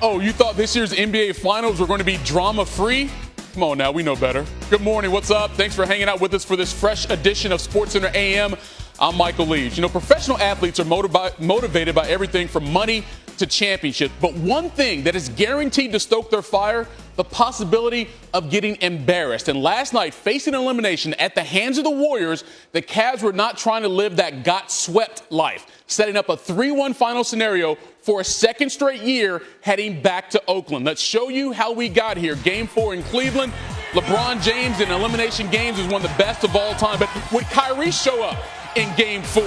Oh, you thought this year's NBA Finals were going to be drama-free? Come on now, we know better. Good morning, what's up? Thanks for hanging out with us for this fresh edition of SportsCenter AM. I'm Michael Leach. You know, professional athletes are motivated by everything from money to championship. But one thing that is guaranteed to stoke their fire, the possibility of getting embarrassed. And last night, facing elimination at the hands of the Warriors, the Cavs were not trying to live that got swept life, setting up a 3-1 final scenario for a second straight year heading back to Oakland. Let's show you how we got here. Game 4 in Cleveland. LeBron James in elimination games is one of the best of all time. But would Kyrie show up in Game 4?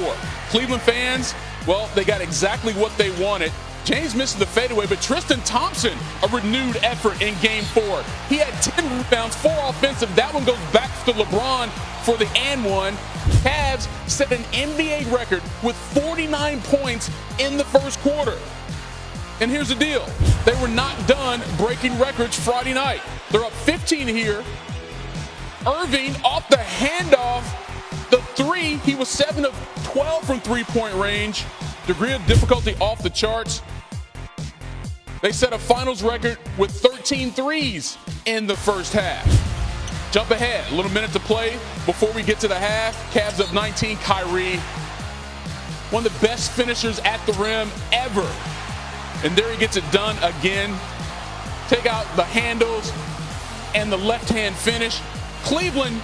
Cleveland fans, well, they got exactly what they wanted. James misses the fadeaway, but Tristan Thompson, a renewed effort in Game 4. He had 10 rebounds, 4 offensive. That one goes back to LeBron for the and one. Cavs set an NBA record with 49 points in the first quarter. And here's the deal. They were not done breaking records Friday night. They're up 15 here. Irving off the handoff. The three, he was 7 of 12 from three-point range. Degree of difficulty off the charts. They set a finals record with 13 threes in the first half. Jump ahead, a little minute to play before we get to the half. Cavs up 19, Kyrie. One of the best finishers at the rim ever. And there he gets it done again. Take out the handles and the left-hand finish. Cleveland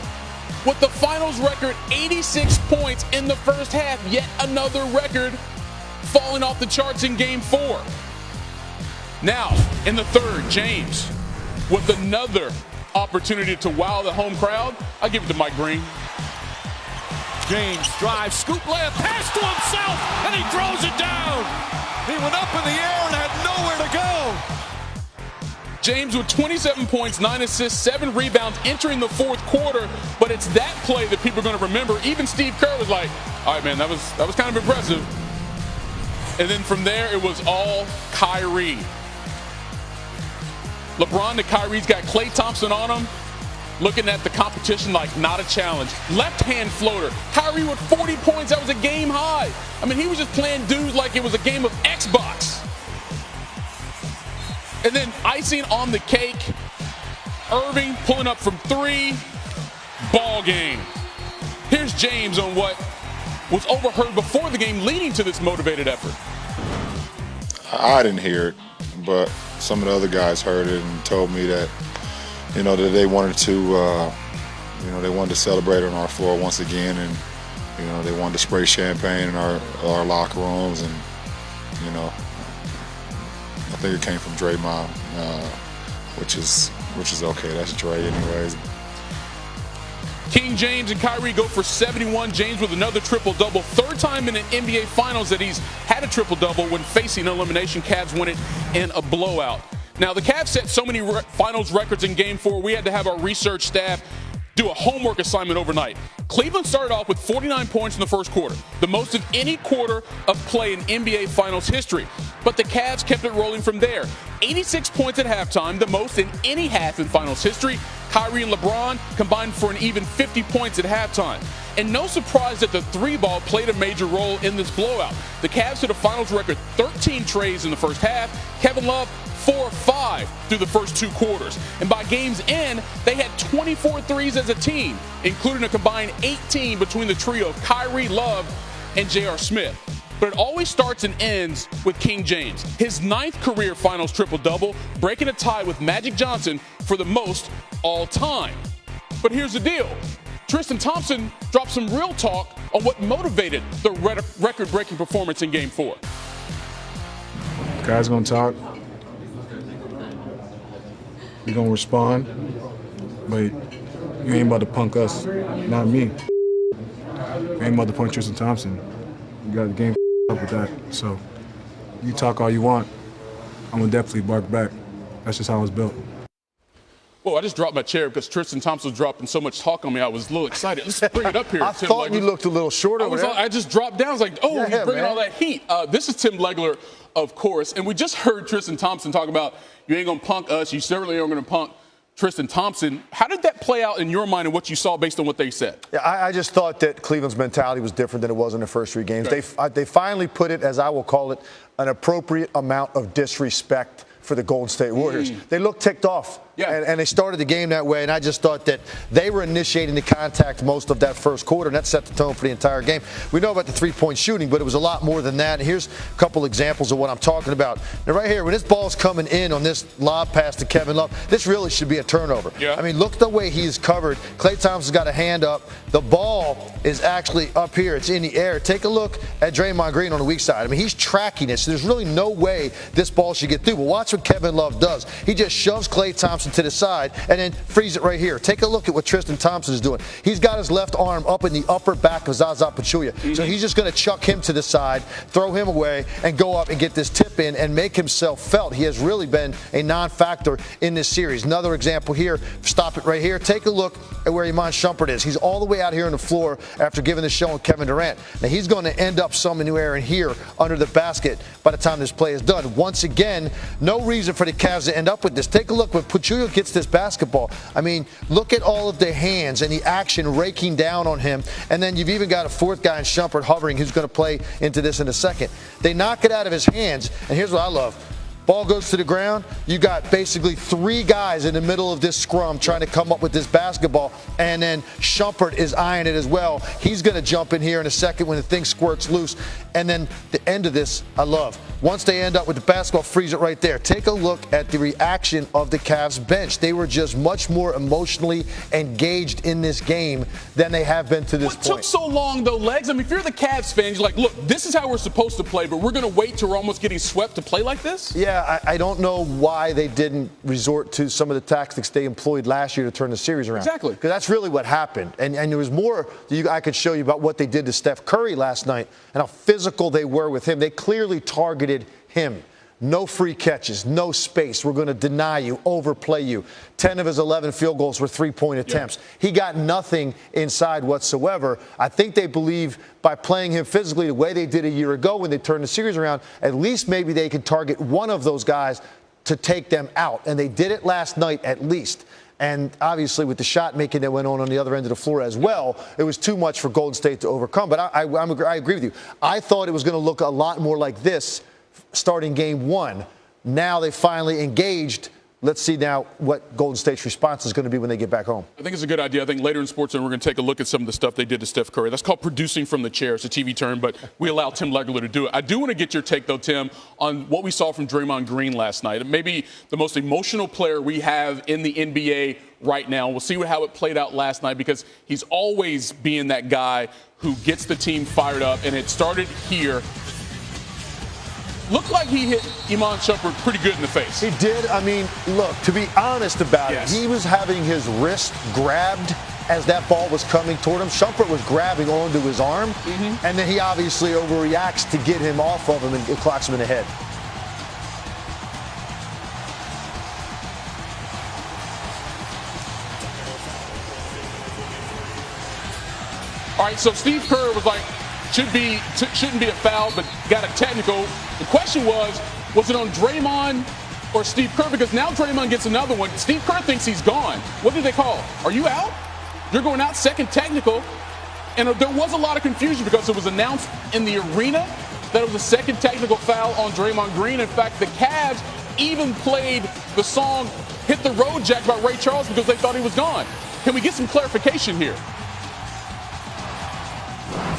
with the finals record, 86 points in the first half. Yet another record falling off the charts in Game 4. Now, in the third, James with another opportunity to wow the home crowd. I'll give it to Mike Green. James drives, scoop layup, pass to himself, and he throws it down. He went up in the air and had nowhere to go. James with 27 points, 9 assists, 7 rebounds entering the fourth quarter. But it's that play that people are going to remember. Even Steve Kerr was like, all right, man, that was kind of impressive. And then from there, it was all Kyrie. LeBron to Kyrie's got Klay Thompson on him, looking at the competition like not a challenge. Left-hand floater. Kyrie with 40 points. That was a game high. I mean, he was just playing dudes like it was a game of Xbox. And then icing on the cake, Irving pulling up from 3. Ball game. Here's James on what was overheard before the game, leading to this motivated effort. I didn't hear it, but some of the other guys heard it and told me that, you know, that they wanted to, they wanted to celebrate on our floor once again, and you know, they wanted to spray champagne in our locker rooms, and you know, I think it came from Draymond, which is okay. That's Dre, anyways. King James and Kyrie go for 71. James with another triple-double. Third time in an NBA Finals that he's had a triple-double when facing elimination. Cavs win it in a blowout. Now, the Cavs set so many Finals records in Game 4, we had to have our research staff do a homework assignment overnight. Cleveland started off with 49 points in the first quarter, the most of any quarter of play in NBA Finals history. But the Cavs kept it rolling from there. 86 points at halftime, the most in any half in Finals history. Kyrie and LeBron combined for an even 50 points at halftime. And no surprise that the three ball played a major role in this blowout. The Cavs hit a Finals record 13 trays in the first half. Kevin Love 4 of 5 through the first 2 quarters. And by game's end, they had 24 threes as a team, including a combined 18 between the trio of Kyrie, Love, and J.R. Smith. But it always starts and ends with King James. His 9th career Finals triple-double, breaking a tie with Magic Johnson for the most all time. But here's the deal. Tristan Thompson dropped some real talk on what motivated the record-breaking performance in Game 4. Guys gonna talk. We gonna respond, but you ain't about to punk us, not me. You ain't about to punk Tristan Thompson. You got the game up with that. So you talk all you want, I'm gonna definitely bark back. That's just how I was built. Well, I just dropped my chair because Tristan Thompson was dropping so much talk on me. I was a little excited. Let's bring it up here. I thought you looked a little short over there. I just dropped down. I was like, oh, yeah, he's bringing all that heat. This is Tim Legler, of course. And we just heard Tristan Thompson talk about, you ain't going to punk us. You certainly aren't going to punk Tristan Thompson. How did that play out in your mind and what you saw based on what they said? Yeah, I just thought that Cleveland's mentality was different than it was in the first 3 games. Right. They finally put it, as I will call it, an appropriate amount of disrespect for the Golden State Warriors. They looked ticked off. Yeah. And they started the game that way, and I just thought that they were initiating the contact most of that first quarter, and that set the tone for the entire game. We know about the three-point shooting, but it was a lot more than that. And here's a couple examples of what I'm talking about. Now, right here, when this ball's coming in on this lob pass to Kevin Love, this really should be a turnover. Yeah. I mean, look the way he's covered. Klay Thompson's got a hand up. The ball is actually up here. It's in the air. Take a look at Draymond Green on the weak side. I mean, he's tracking it, so there's really no way this ball should get through. But watch what Kevin Love does. He just shoves Klay Thompson to the side and then frees it right here. Take a look at what Tristan Thompson is doing. He's got his left arm up in the upper back of Zaza Pachulia. So he's just going to chuck him to the side, throw him away, and go up and get this tip in and make himself felt. He has really been a non-factor in this series. Another example here. Stop it right here. Take a look at where Iman Shumpert is. He's all the way out here on the floor after giving the show on Kevin Durant. Now he's going to end up somewhere in here under the basket by the time this play is done. Once again, no reason for the Cavs to end up with this. Take a look when Pachulia gets this basketball. I mean, look at all of the hands and the action raking down on him. And then you've even got a fourth guy in Shumpert hovering who's going to play into this in a second. They knock it out of his hands, and here's what I love. Ball goes to the ground. You got basically three guys in the middle of this scrum trying to come up with this basketball, and then Shumpert is eyeing it as well. He's going to jump in here in a second when the thing squirts loose. And then the end of this, I love. Once they end up with the basketball, freeze it right there. Take a look at the reaction of the Cavs bench. They were just much more emotionally engaged in this game than they have been to this point. What took so long, though, Legs? I mean, if you're the Cavs fans, you're like, look, this is how we're supposed to play, but we're going to wait till we're almost getting swept to play like this? Yeah, I don't know why they didn't resort to some of the tactics they employed last year to turn the series around. Exactly. Because that's really what happened. And there was more I could show you about what they did to Steph Curry last night and how physical they were with him. They clearly targeted him. No free catches, no space. We're going to deny you, overplay you. 10 of his 11 field goals were three-point attempts. Yeah. He got nothing inside whatsoever. I think they believe by playing him physically the way they did a year ago when they turned the series around, at least maybe they could target one of those guys to take them out. And they did it last night at least. And obviously with the shot making that went on the other end of the floor as well, it was too much for Golden State to overcome. But I agree with you. I thought it was going to look a lot more like this starting game one. Now they finally engaged. Let's see now what Golden State's response is going to be when they get back home. I think it's a good idea. I think later in sports, we're going to take a look at some of the stuff they did to Steph Curry. That's called producing from the chair. It's a TV term, but we allow Tim Legler to do it. I do want to get your take, though, Tim, on what we saw from Draymond Green last night. Maybe the most emotional player we have in the NBA right now. We'll see how it played out last night because he's always being that guy who gets the team fired up, and it started here. Looked like he hit Iman Shumpert pretty good in the face. He did. I mean, look, to be honest about it, he was having his wrist grabbed as that ball was coming toward him. Shumpert was grabbing onto his arm, and then he obviously overreacts to get him off of him and it clocks him in the head. All right, so Steve Kerr was like, shouldn't be a foul, but got a technical. The question was it on Draymond or Steve Kerr? Because now Draymond gets another one. Steve Kerr thinks he's gone. What did they call? Are you out? You're going out, second technical. And there was a lot of confusion because it was announced in the arena that it was a second technical foul on Draymond Green. In fact, the Cavs even played the song Hit the Road Jack by Ray Charles because they thought he was gone. Can we get some clarification here?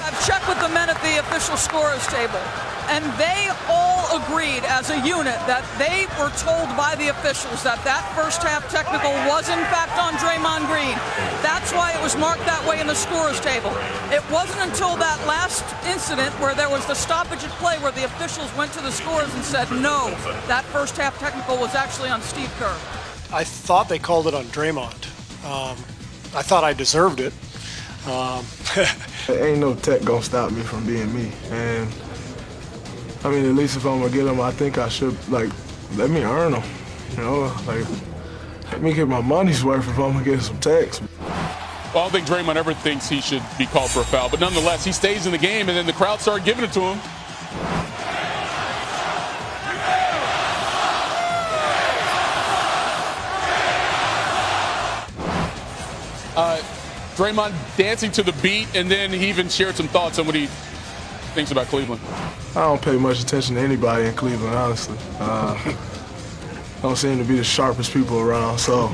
I've checked with the men at the official scorers table, and they all agreed as a unit that they were told by the officials that that first half technical was in fact on Draymond Green. That's why it was marked that way in the scorers table. It wasn't until that last incident where there was the stoppage at play where the officials went to the scorers and said, no, that first half technical was actually on Steve Kerr. I thought they called it on Draymond. I thought I deserved it. Ain't no tech gonna stop me from being me, and I mean, at least if I'm gonna get them, I think I should let me earn them. You know, let me get my money's worth if I'm gonna get some techs. Well, I don't think Draymond ever thinks he should be called for a foul, but nonetheless, he stays in the game, and then the crowd started giving it to him. Draymond dancing to the beat, and then he even shared some thoughts on what he thinks about Cleveland. I don't pay much attention to anybody in Cleveland, honestly. don't seem to be the sharpest people around, so.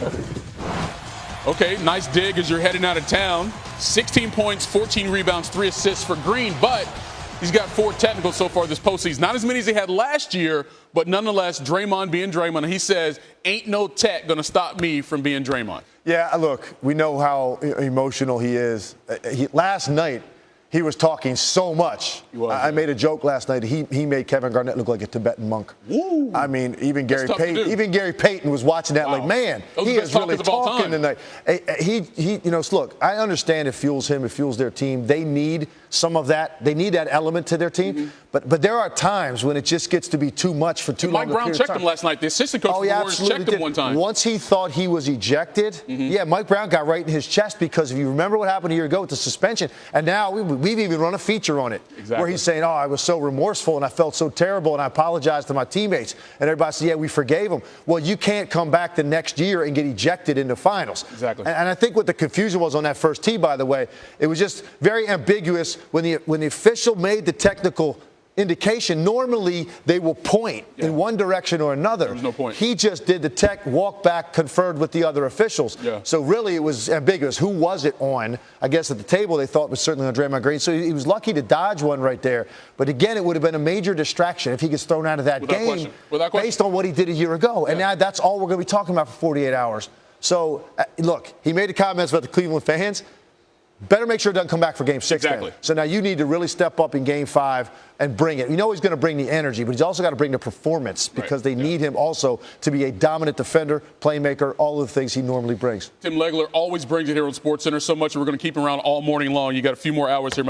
Okay, nice dig as you're heading out of town. 16 points, 14 rebounds, 3 assists for Green, but he's got 4 technicals so far this postseason. Not as many as he had last year, but nonetheless, Draymond being Draymond. And he says, ain't no tech going to stop me from being Draymond. Yeah, look, we know how emotional he is. Last night, he was talking so much. I made a joke last night. He made Kevin Garnett look like a Tibetan monk. Ooh. I mean, even Gary Payton was watching that like, man, he is really talking tonight. Look, I understand it fuels him, it fuels their team. They need some of that. They need that element to their team. Mm-hmm. But there are times when it just gets to be too much for too long. Mike Brown checked him last night. The assistant coach for the Warriors checked him one time. Once he thought he was ejected, Mike Brown got right in his chest because if you remember what happened a year ago with the suspension, and now we've even run a feature on it where he's saying, I was so remorseful and I felt so terrible and I apologized to my teammates. And everybody said, yeah, we forgave him. Well, you can't come back the next year and get ejected in the finals. Exactly. And I think what the confusion was on that first tee, by the way, it was just very ambiguous when the official made the technical indication. Normally, they will point in one direction or another. There was no point. He just did the tech, walk back, conferred with the other officials. Yeah. So really, it was ambiguous. Who was it on? I guess at the table, they thought it was certainly on Draymond Green. So he was lucky to dodge one right there. But again, it would have been a major distraction if he gets thrown out of that game based on what he did a year ago. And now that's all we're going to be talking about for 48 hours. So, look, he made the comments about the Cleveland fans. Better make sure it doesn't come back for Game 6. Exactly. So now you need to really step up in Game 5 and bring it. You know he's going to bring the energy, but he's also got to bring the performance because they need him also to be a dominant defender, playmaker, all of the things he normally brings. Tim Legler always brings it here on SportsCenter so much, we're going to keep him around all morning long. You got a few more hours here.